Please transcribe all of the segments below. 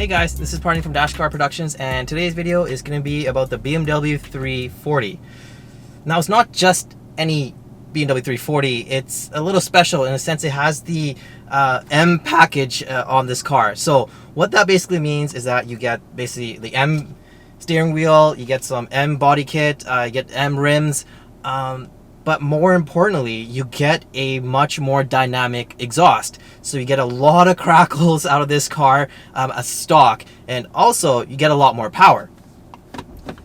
Hey guys, this is Party from Dash Car Productions, and today's video is going to be about the BMW 340. Now, it's not just any BMW 340, it's a little special in a sense. It has the M package on this car. So what that basically means is that you get basically the M steering wheel, you get some M body kit, you get M rims, but more importantly, you get a much more dynamic exhaust. So you get a lot of crackles out of this car, a stock, and also you get a lot more power.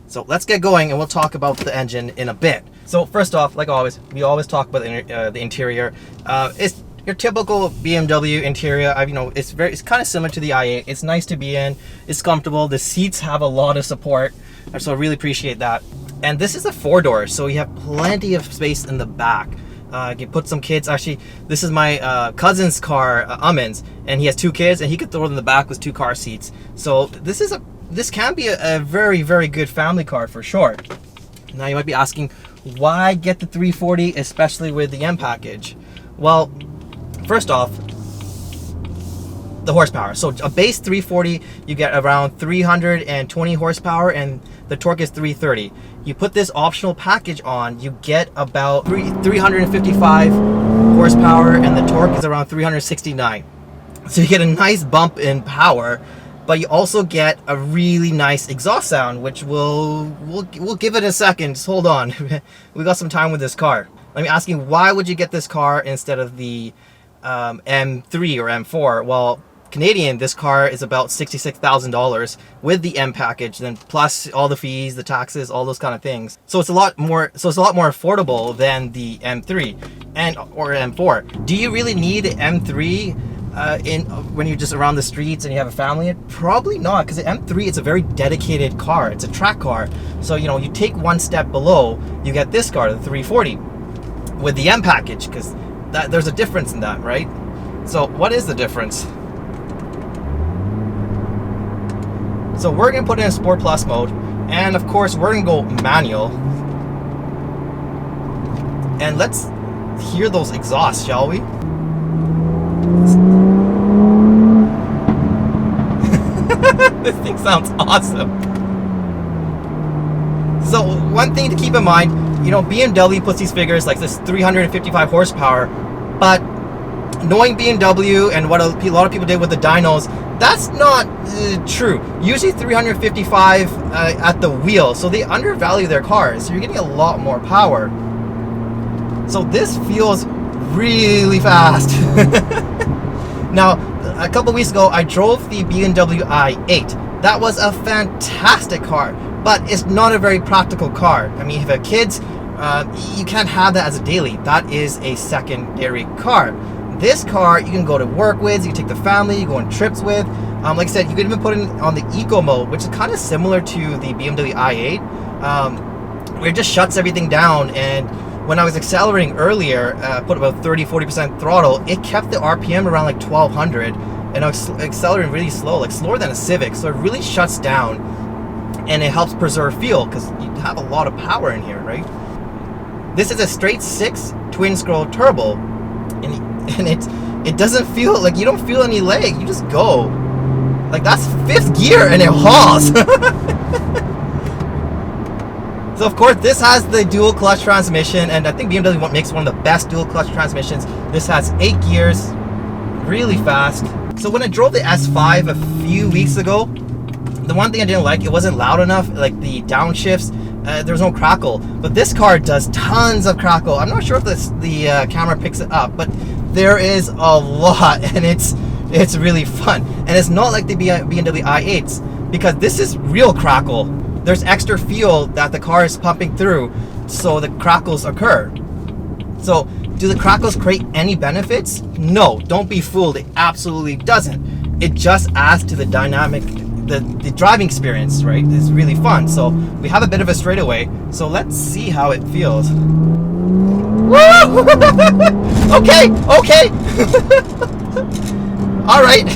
So let's get going and we'll talk about the engine in a bit. So first off, like always, we always talk about the interior. It's your typical BMW interior. It's kind of similar to the i8. It's nice to be in. It's comfortable. The seats have a lot of support, so I really appreciate that. And this is a 4-door, so you have plenty of space in the back. You can put some kids. Actually, this is my cousin's car, Amin's, and he has 2 kids, and he could throw them in the back with 2 car seats. So this can be a very, very good family car for sure. Now you might be asking, why get the 340, especially with the M package? Well, first off, the horsepower. So a base 340, you get around 320 horsepower, and the torque is 330. You put this optional package on, you get about 355 horsepower, and the torque is around 369. So you get a nice bump in power, but you also get a really nice exhaust sound, which we'll give it a second. Just hold on. We got some time with this car. Let me ask you, why would you get this car instead of the M3 or M4? Well, Canadian, this car is about $66,000 with the M package, then plus all the fees, the taxes, all those kind of things. So it's a lot more affordable than the M3 or M4. Do you really need the M3 when you're just around the streets and you have a family? Probably not, because the M3, it's a very dedicated car. It's a track car. So you take one step below, you get this car, the 340, with the M package, because there's a difference in that, right? So what is the difference? So we're gonna put it in Sport Plus mode, and of course we're gonna go manual. And let's hear those exhausts, shall we? This thing sounds awesome. So one thing to keep in mind, BMW puts these figures like this 355 horsepower, but knowing BMW and what a lot of people did with the dynos, that's not true. Usually 355 at the wheel, so they undervalue their cars, so you're getting a lot more power. So this feels really fast. Now, a couple weeks ago, I drove the BMW i8. That was a fantastic car, but it's not a very practical car. I mean, if you have kids, you can't have that as a daily. That is a secondary car. This car you can go to work with, you can take the family, you go on trips with. Like I said, you can even put it on the eco mode, which is kind of similar to the BMW i8, where it just shuts everything down. And when I was accelerating earlier, put about 30-40% throttle, it kept the RPM around like 1200, and I was accelerating really slow, like slower than a Civic. So it really shuts down, and it helps preserve fuel because you have a lot of power in here, right? This is a straight 6 twin scroll turbo, and it doesn't feel like, you don't feel any lag. You just go like that's 5th gear and it hauls. So of course this has the dual clutch transmission, and I think BMW makes one of the best dual clutch transmissions. This has 8 gears, really fast. So when I drove the S5 a few weeks ago, the one thing I didn't like, it wasn't loud enough, like the downshifts. There was no crackle, but this car does tons of crackle. I'm not sure if the camera picks it up, but there is a lot, and it's really fun. And it's not like the BMW i8s, because this is real crackle. There's extra fuel that the car is pumping through, so the crackles occur. So do the crackles create any benefits? No, don't be fooled. It absolutely doesn't. It just adds to the dynamic, the driving experience, right? It's really fun. So we have a bit of a straightaway, so let's see how it feels. Woo! Okay. All right.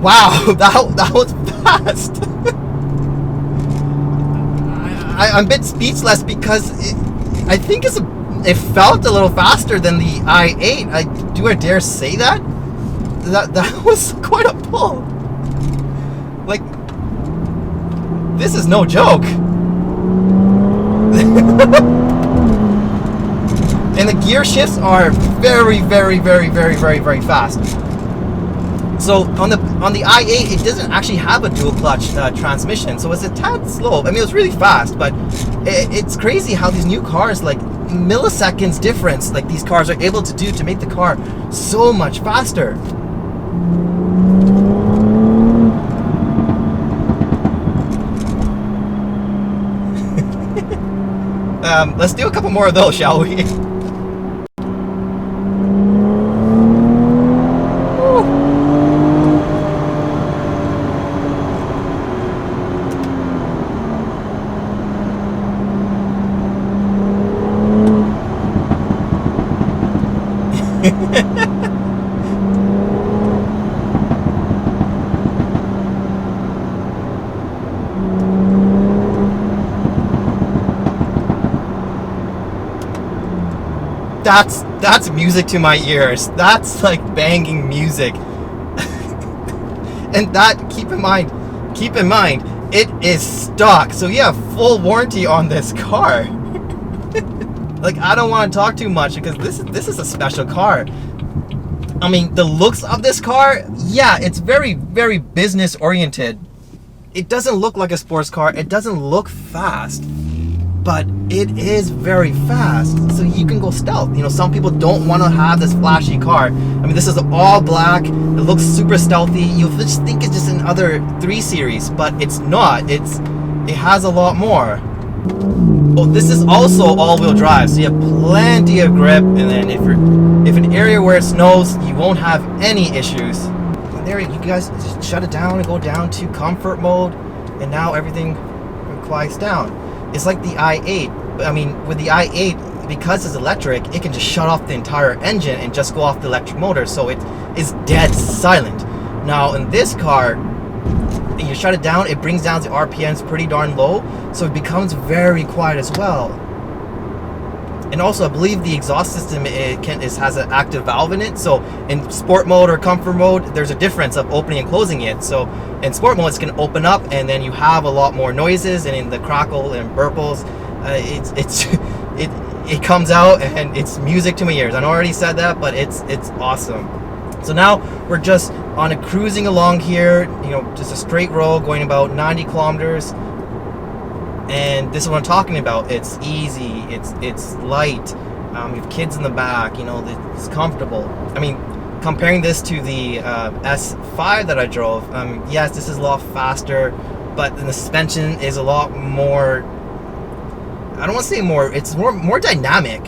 Wow, that was fast. I'm a bit speechless because I think it felt a little faster than the i8. do I dare say that? That was quite a pull. Like, this is no joke. And the gear shifts are very, very, very, very, very, very fast. So on the i8, it doesn't actually have a dual clutch transmission, so it's a tad slow. I mean, it was really fast, but it's crazy how these new cars, like milliseconds difference, like these cars are able to do to make the car so much faster. Let's do a couple more of those, shall we? That's music to my ears. That's like banging music. And that, keep in mind, it is stock, so you have full warranty on this car. Like, I don't want to talk too much because this is a special car. I mean, the looks of this car, yeah, it's very, very business oriented. It doesn't look like a sports car. It doesn't look fast, but it is very fast. So you can go stealth. You know, some people don't want to have this flashy car. I mean, this is all black. It looks super stealthy. You'll just think it's just another 3 Series, but it's not. It has a lot more. Oh, this is also all-wheel drive, so you have plenty of grip. And then if an area where it snows, you won't have any issues. And there, you guys just shut it down and go down to comfort mode, and now everything quiets down. It's like the i8. I mean, with the i8, because it's electric, it can just shut off the entire engine and just go off the electric motor, so it is dead silent. Now in this car, you shut it down, it brings down the RPMs pretty darn low, so it becomes very quiet as well. And also, I believe the exhaust system has an active valve in it, so in sport mode or comfort mode, there's a difference of opening and closing it. So in sport mode, it's going to open up, and then you have a lot more noises, and in the Crackle and Burbles, it comes out and it's music to my ears. I already said that, but it's awesome. So now we're just on a cruising along here, you know, just a straight road going about 90 kilometers. And this is what I'm talking about. It's easy, it's light, you have kids in the back, you know, it's comfortable. I mean, comparing this to the S5 that I drove, yes, this is a lot faster, but the suspension is a lot more, I don't want to say more, it's more dynamic.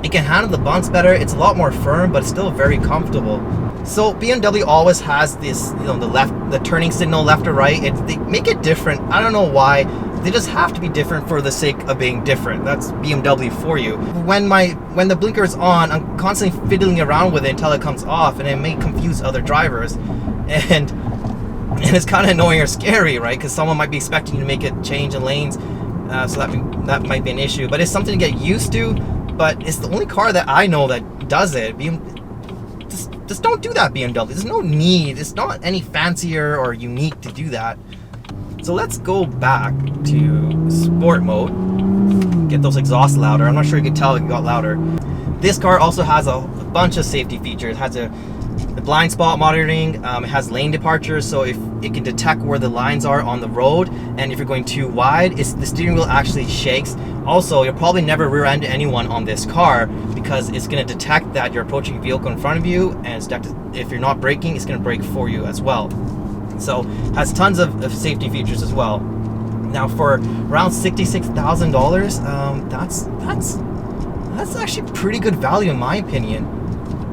It can handle the bumps better. It's a lot more firm, but it's still very comfortable. So BMW always has this, you know, the turning signal left or right. They make it different. I don't know why. They just have to be different for the sake of being different. That's BMW for you. When the blinker is on, I'm constantly fiddling around with it until it comes off, and it may confuse other drivers. And it's kind of annoying or scary, right? Because someone might be expecting you to make a change in lanes, so that might be an issue. But it's something to get used to. But it's the only car that I know that does it. Just don't do that, BMW. There's no need. It's not any fancier or unique to do that. So let's go back to sport mode. Get those exhausts louder. I'm not sure you can tell it got louder. This car also has a bunch of safety features. It has the blind spot monitoring. It has lane departures, so if it can detect where the lines are on the road, and if you're going too wide, the steering wheel actually shakes. Also, you'll probably never rear-end anyone on this car because it's going to detect that you're approaching a vehicle in front of you, and if you're not braking, it's going to brake for you as well. So has tons of safety features as well. Now for around $66,000, that's actually pretty good value in my opinion.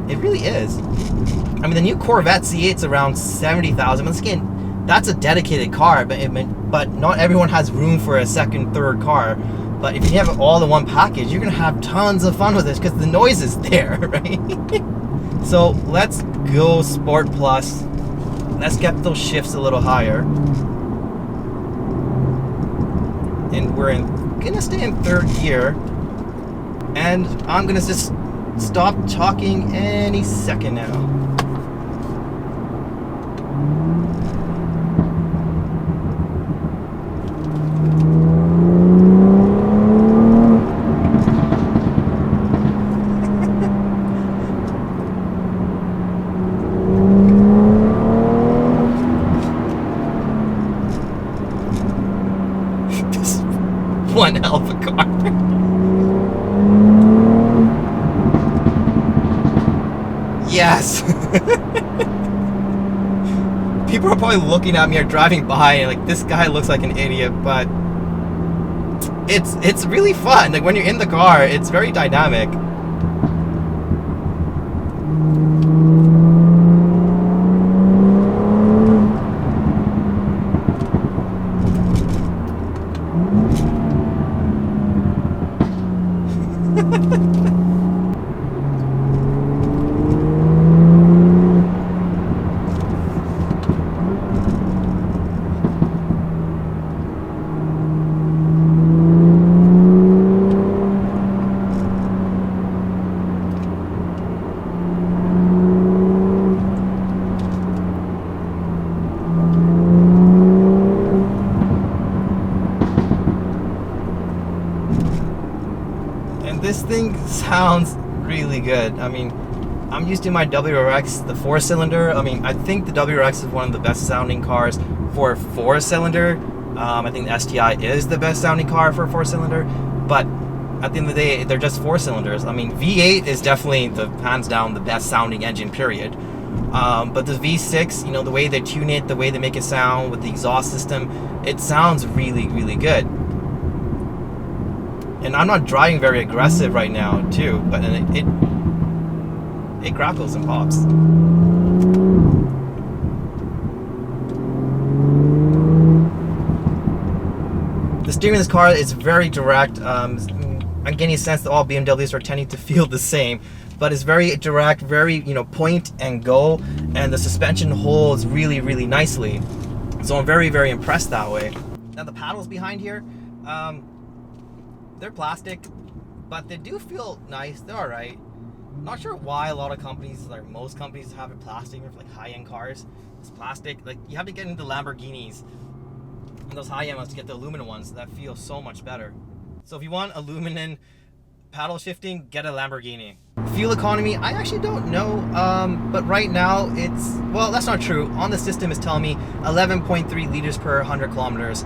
It really is. I mean, the new Corvette C8's around $70,000. Once again, that's a dedicated car, but not everyone has room for a second, third car. But if you have it all in one package, you're gonna have tons of fun with this because the noise is there, right? So let's go Sport Plus. Let's get those shifts a little higher. And we're gonna stay in third gear. And I'm gonna just stop talking any second now. One hell of a car. Yes. People are probably looking at me or driving by and like, this guy looks like an idiot, but it's really fun. Like when you're in the car, it's very dynamic. This thing sounds really good. I mean, I'm used to my WRX, the 4-cylinder. I mean, I think the WRX is one of the best sounding cars for a 4-cylinder. I think the STI is the best sounding car for a 4-cylinder, but at the end of the day, they're just 4-cylinders. I mean, V8 is definitely hands down the best sounding engine, period. But the V6, you know, the way they tune it, the way they make it sound with the exhaust system, it sounds really, really good. And I'm not driving very aggressive right now, too, but it crackles and pops. The steering of this car is very direct. I'm getting a sense that all BMWs are tending to feel the same, but it's very direct, very, you know, point and go, and the suspension holds really, really nicely. So I'm very, very impressed that way. Now the paddles behind here, they're plastic, but they do feel nice. They're all right. Not sure why a lot of companies, like most companies, have it plastic for like high-end cars. It's plastic. Like you have to get into Lamborghinis and those high-end ones to get the aluminum ones that feel so much better. So if you want aluminum paddle shifting, get a Lamborghini. Fuel economy, I actually don't know, but right now it's, well, that's not true. On the system it's telling me 11.3 liters per 100 kilometers.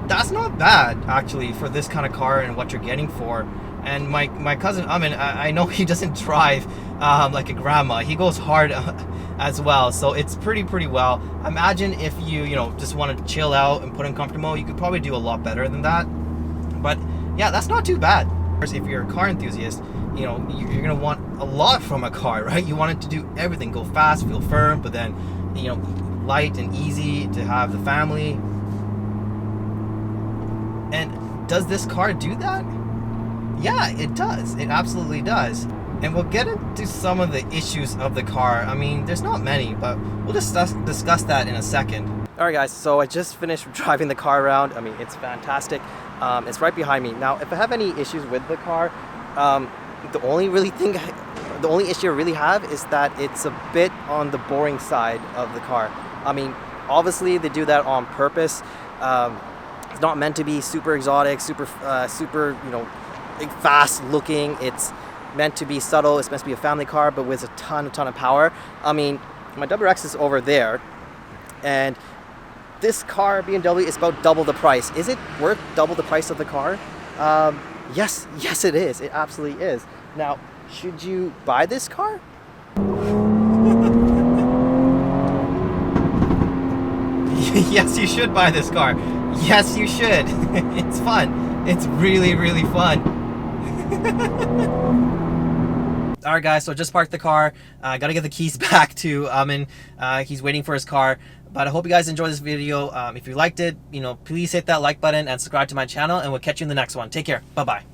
That's not bad actually for this kind of car and what you're getting for. And my cousin Amin, I know he doesn't drive like a grandma. He goes hard as well, so it's pretty well. Imagine if you know, just want to chill out and put in comfortable, you could probably do a lot better than that. But yeah, that's not too bad. If you're a car enthusiast, you know, you're gonna want a lot from a car, right? You want it to do everything, go fast, feel firm, but then, you know, light and easy to have the family. And does this car do that? Yeah, it does. It absolutely does. And we'll get into some of the issues of the car. I mean, there's not many, but we'll just discuss that in a second. All right, guys, so I just finished driving the car around. I mean, it's fantastic. It's right behind me. Now, if I have any issues with the car, the only issue I really have is that it's a bit on the boring side of the car. I mean, obviously they do that on purpose. It's not meant to be super exotic, super, you know, fast looking. It's meant to be subtle. It's meant to be a family car, but with a ton of power. I mean, my WRX is over there, and this car, BMW, is about double the price. Is it worth double the price of the car? Yes, it is. It absolutely is. Now, should you buy this car? Yes, you should buy this car. Yes, you should. It's fun. It's really, really fun. Alright guys, so just parked the car. Gotta get the keys back to Amin. He's waiting for his car. But I hope you guys enjoyed this video. If you liked it, you know, please hit that like button and subscribe to my channel, and we'll catch you in the next one. Take care. Bye-bye.